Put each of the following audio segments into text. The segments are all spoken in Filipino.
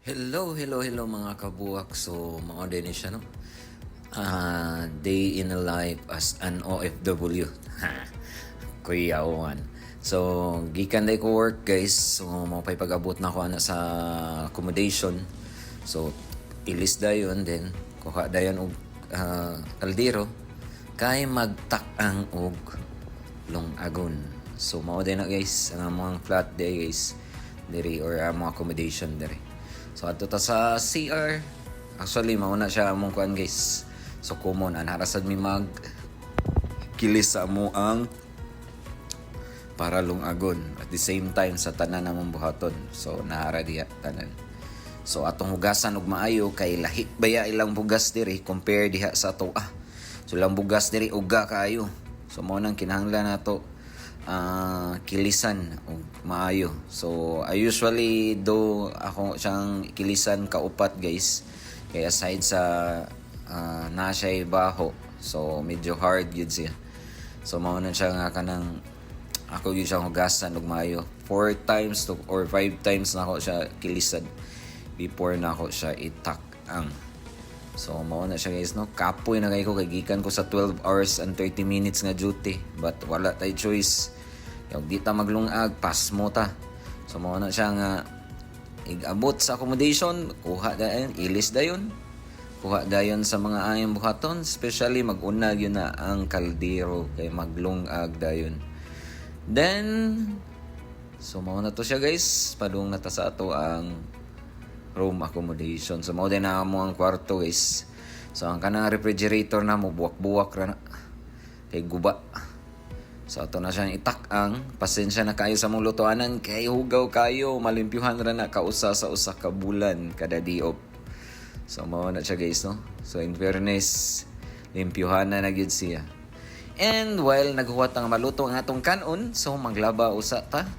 Hello mga kabuwak. So, mao din siya, no? Day in a life as an OFW. Kuyawan. So, gikan day ko work, guys. So, mo pay pag-abot na ko ana sa accommodation. So, ilis dayon then kuha dayon og kaldero kay magtak-ang og lungagon. So, mao din na, guys, ang mga flat day, guys, diri or mga accommodation diri. So ato ta sa CR. Actually mauna siya among kuan, guys. So common anharasad mi mag kilis sa amo ang para lungagon at the same time sa tanan namong buhaton. So nahara diha tanan. So atong hugasan og maayo kay lahi baya ilang bugas diri compare diha sa ato. So ilang bugas diri uga kaayo. So mao nang kinahanglan nato kilisan o maayo. So I usually do ako siyang kilisan kaupat, guys, kaya aside sa na siya baho, so medyo hard yun siya. So mao na siya nga kanang ako yun siyang hugasan og maayo 4 times to or 5 times na ako siya kilisan before na ako siya itak-ang. So mao na siya, guys, no? Kapoy na kayo ko kay gikan ko sa 12 hours and 30 minutes nga duty, but wala tay choice. Yung di ta maglungag, pas mo ta. So mao na siya nga igabot sa accommodation, kuha dayon, ilis dayon. Kuha dayon sa mga ayong buhaton, especially mag-unag yun na ang kaldero kay maglungag dayon. Then so mao na to siya, guys. Padung na ta sa ato ang room accommodation. So mao din na mo ang kwarto, guys. So ang kanang refrigerator na mo buwak-buwak ra na kay guba. So ato na siyang itak-ang. Pasensya na kayo sa mong lutuanan kay hugaw kayo, malimpyuhan ra na kausa sa usa ka bulan kada diop. So mao na siya, guys, no? So in fairness, limpyuhan na gyud siya. And while naghuwat ang maluto ang atong kanon, so maglaba usa ta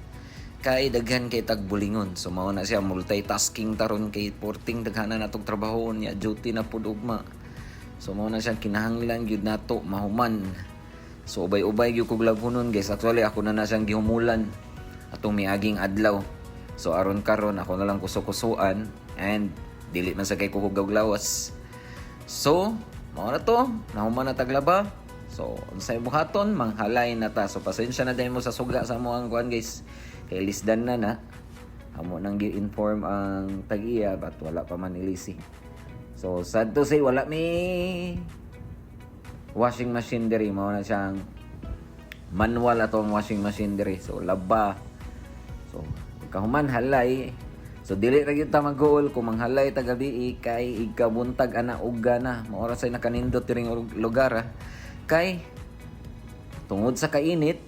kay daghan kay tagbulingon. So mao na siya multitasking taron kay porting daghanan natong trabaho niya, duty na pud ugma. So mao na siya kinahanglan gyud nato mahuman. So ubay-ubay gyud kog lagunon, guys. Actually ako na siyang gihumulan atong miaging adlaw. So aron karon ako na lang kuso-kusuan and dili man sa kay kog lawas. So mao na to, nahuman na taglaba. So unsay buhaton manghalay na ta. So pasensya na din mo sa suga sa mo ang kuan, guys. Kay lisdan na amo nang gi-inform ang tag-iya but wala pa man ilisi. So sad to say wala mi washing machine diri. Mao na siyang manual atong washing machine diri. So laba. So kahuman halay. So dili ra gyud ta mag-goal kung manghalay ta gabi kay ikabuntag ana ugga na. Mao ra say nakanindot diring lugar kay tungod sa kainit.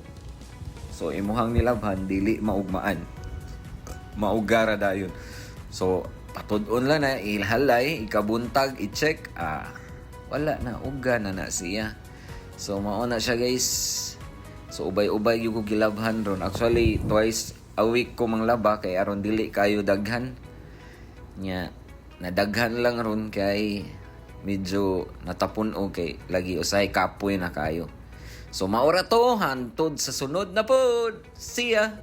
So imuhang nilabhan dili maugmaan. Maugara dayon. So patud-on lang na ilhalay, ikabuntag, i-check, wala na, ugga na siya. So mao na siya, guys. So ubay-ubay yung gilabhan ron. Actually twice a week ko manglaba kay aron dili kayo daghan nya. Nadaghan lang ron kay medyo natapon okay lagi usay kapoy na kayo. So maura to hantod sa sunod na pod. See ya.